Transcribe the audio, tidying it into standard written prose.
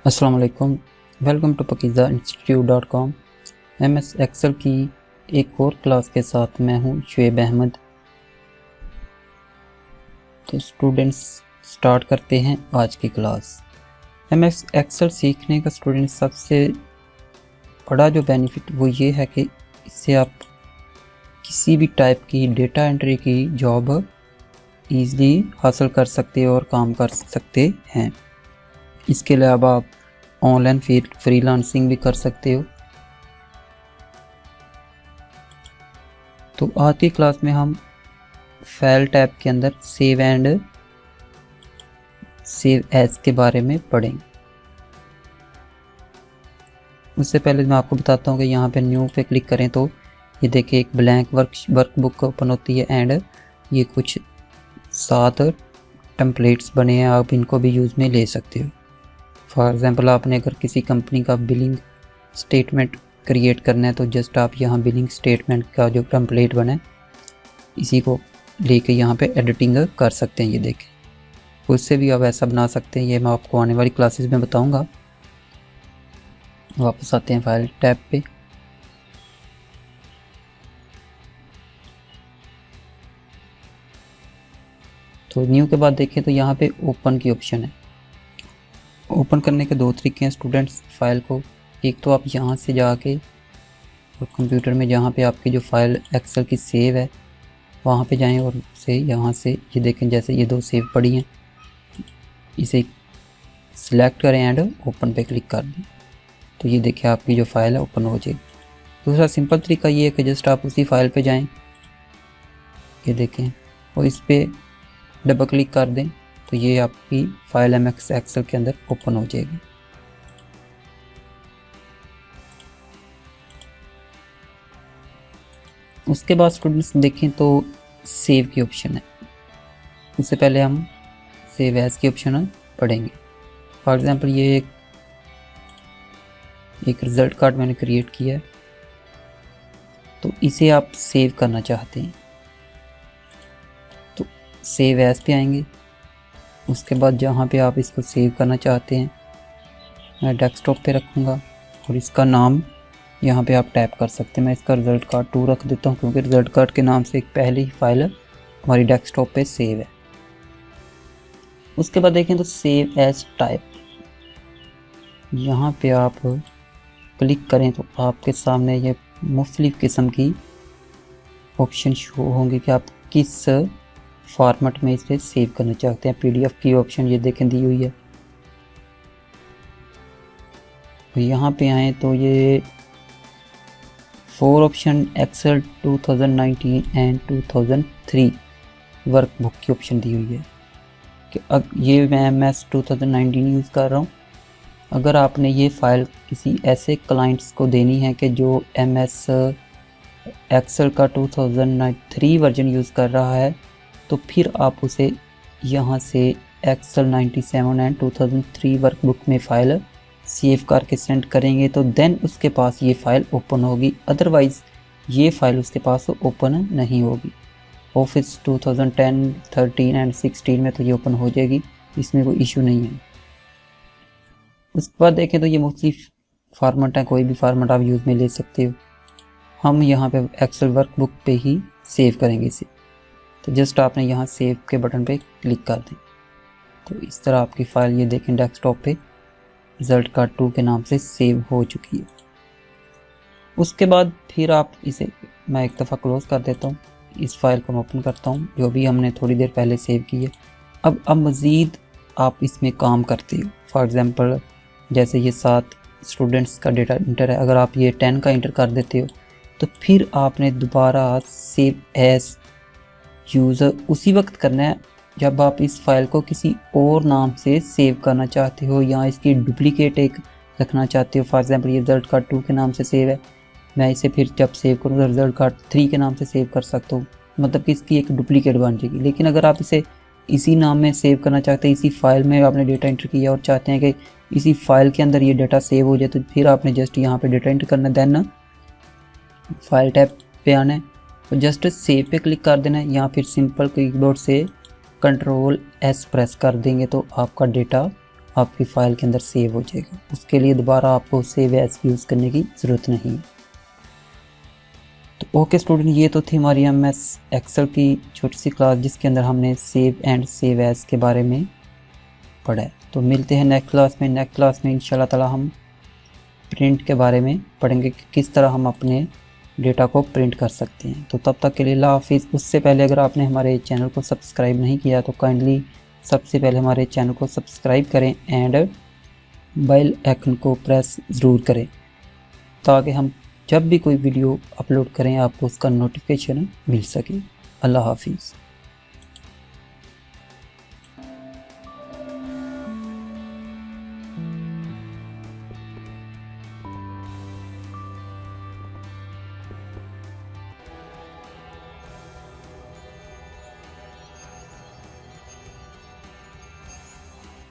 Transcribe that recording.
अस्सलाम वालेकुम। Welcome to pakizainstitute.com। MS Excel की एक और क्लास के साथ मैं हूं शुएब अहमद। तो स्टूडेंट्स स्टार्ट करते हैं आज की क्लास। MS एक्सेल सीखने का स्टूडेंट सबसे बड़ा जो बेनिफिट वो ये है कि इससे आप किसी भी टाइप की डेटा एंट्री की जॉब ईज़िली हासिल कर सकते हो और काम कर सकते हैं। इसके अलावा आप ऑनलाइन फ्रीलांसिंग भी कर सकते हो। तो आज की क्लास में हम फाइल टैब के अंदर सेव एंड सेव एज के बारे में पढ़ेंगे। उससे पहले मैं आपको बताता हूँ कि यहाँ पे न्यू पे क्लिक करें तो ये देखिए एक ब्लैंक वर्कबुक ओपन होती है एंड ये कुछ 7 टेम्पलेट्स बने हैं, आप इनको भी यूज़ में ले सकते हो। फॉर एग्ज़ाम्पल आपने अगर किसी कंपनी का बिलिंग स्टेटमेंट क्रिएट करना है तो जस्ट आप यहाँ बिलिंग स्टेटमेंट का जो टेम्पलेट बना है इसी को लेके यहाँ पे एडिटिंग कर सकते हैं। ये देखें, उससे भी आप ऐसा बना सकते हैं। ये मैं आपको आने वाली क्लासेस में बताऊँगा। वापस आते हैं फाइल टैब पे। तो न्यू के बाद देखें तो यहाँ पे ओपन की ऑप्शन है। ओपन करने के 2 तरीके हैं स्टूडेंट्स फाइल को। एक तो आप यहाँ से जाके और कंप्यूटर में जहाँ पे आपकी जो फाइल एक्सेल की सेव है वहाँ पे जाएं और से यहाँ से ये देखें जैसे ये 2 सेव पड़ी हैं, इसे सिलेक्ट करें एंड ओपन पे क्लिक कर दें तो ये देखिए आपकी जो फाइल है ओपन हो जाएगी। दूसरा सिंपल तरीका ये है कि जस्ट आप उसी फाइल पे जाएं, ये देखें, और इस पर डबल क्लिक कर दें तो ये आपकी फाइल MS एक्सेल के अंदर ओपन हो जाएगी। उसके बाद स्टूडेंट्स देखें तो सेव की ऑप्शन है। उससे पहले हम सेव एज की ऑप्शन पढ़ेंगे। फॉर एग्जांपल ये एक रिज़ल्ट कार्ड मैंने क्रिएट किया है तो इसे आप सेव करना चाहते हैं तो सेव एज पे आएंगे। उसके बाद जहाँ पे आप इसको सेव करना चाहते हैं मैं डेस्कटॉप पे रखूँगा और इसका नाम यहाँ पे आप टैप कर सकते हैं। मैं इसका रिज़ल्ट कार्ड 2 रख देता हूँ क्योंकि रिज़ल्ट कार्ड के नाम से एक पहले ही फाइल हमारी डेस्कटॉप पे सेव है। उसके बाद देखें तो सेव एज टाइप, यहाँ पे आप क्लिक करें तो आपके सामने ये मुख्तलिफ़ किस्म की ऑप्शन शो होंगे कि आप किस फॉर्मेट में इसे सेव करना चाहते हैं। PDF की ऑप्शन ये देखें दी हुई है। तो यहाँ पे आए तो ये 4 ऑप्शन एक्सेल 2019 एंड 2003 वर्कबुक की ऑप्शन दी हुई है कि अब ये मैं MS 2019 यूज़ कर रहा हूँ। अगर आपने ये फ़ाइल किसी ऐसे क्लाइंट्स को देनी है कि जो MS एक्सेल का 2003 वर्जन यूज़ कर रहा है तो फिर आप उसे यहाँ से एक्सेल 97 एंड 2003 वर्कबुक में फ़ाइल सेव करके सेंड करेंगे तो देन उसके पास ये फ़ाइल ओपन होगी, अदरवाइज़ ये फ़ाइल उसके पास ओपन नहीं होगी। ऑफिस 2010, 13 एंड 16 में तो ये ओपन हो जाएगी, इसमें कोई इशू नहीं है। उसके बाद देखें तो ये मुख्तलिफ फार्मेट है, कोई भी फार्मेट आप यूज़ में ले सकते हो। हम यहाँ पे एक्सेल वर्कबुक पे ही सेव करेंगे इसे। तो जस्ट आपने यहाँ सेव के बटन पे क्लिक कर दें तो इस तरह आपकी फ़ाइल ये देखें डेस्कटॉप पे रिज़ल्ट कार्ड 2 के नाम से सेव हो चुकी है। उसके बाद फिर आप इसे मैं एक दफ़ा क्लोज़ कर देता हूँ। इस फाइल को मैं ओपन करता हूँ जो भी हमने थोड़ी देर पहले सेव की है। अब मज़ीद आप इसमें काम करते हो। फॉर एग्ज़ाम्पल जैसे ये 7 स्टूडेंट्स का डेटा इंटर है, अगर आप ये 10 का इंटर कर देते हो तो फिर आपने दोबारा सेव एज यूज़र उसी वक्त करना है जब आप इस फाइल को किसी और नाम से सेव करना चाहते हो या इसकी डुप्लीकेट एक रखना चाहते हो। फॉर एग्जांपल ये रिज़ल्ट कार्ड 2 के नाम से सेव है, मैं इसे फिर जब सेव करूँ तो रिज़ल्ट कार्ड 3 के नाम से सेव कर सकता हूँ, मतलब कि इसकी एक डुप्लीकेट बन जाएगी। लेकिन अगर आप इसे इसी नाम में सेव करना चाहते हैं, इसी फाइल में आपने डेटा एंटर किया और चाहते हैं कि इसी फाइल के अंदर ये डेटा सेव हो जाए तो फिर आपने जस्ट यहाँ पर डेटा एंटर करना, देन फाइल टैब पे आना है तो जस्ट सेव पे क्लिक कर देना है या फिर सिंपल कीबोर्ड से Ctrl+S प्रेस कर देंगे तो आपका डेटा आपकी फ़ाइल के अंदर सेव हो जाएगा। उसके लिए दोबारा आपको सेव एज़ यूज़ करने की ज़रूरत नहीं है। तो ओके स्टूडेंट, ये तो थी हमारी MS एक्सेल की छोटी सी क्लास जिसके अंदर हमने सेव एंड सेव एज़ के बारे में पढ़ा है। तो मिलते हैं नेक्स्ट क्लास में। नेक्स्ट क्लास में इंशाल्लाह ताला हम प्रिंट के बारे में पढ़ेंगे कि किस तरह हम अपने डेटा को प्रिंट कर सकते हैं। तो तब तक के लिए अल्लाह हाफिज़। उससे पहले अगर आपने हमारे चैनल को सब्सक्राइब नहीं किया तो काइंडली सबसे पहले हमारे चैनल को सब्सक्राइब करें एंड बेल आइकन को प्रेस ज़रूर करें ताकि हम जब भी कोई वीडियो अपलोड करें आपको उसका नोटिफिकेशन मिल सके। अल्लाह हाफिज़।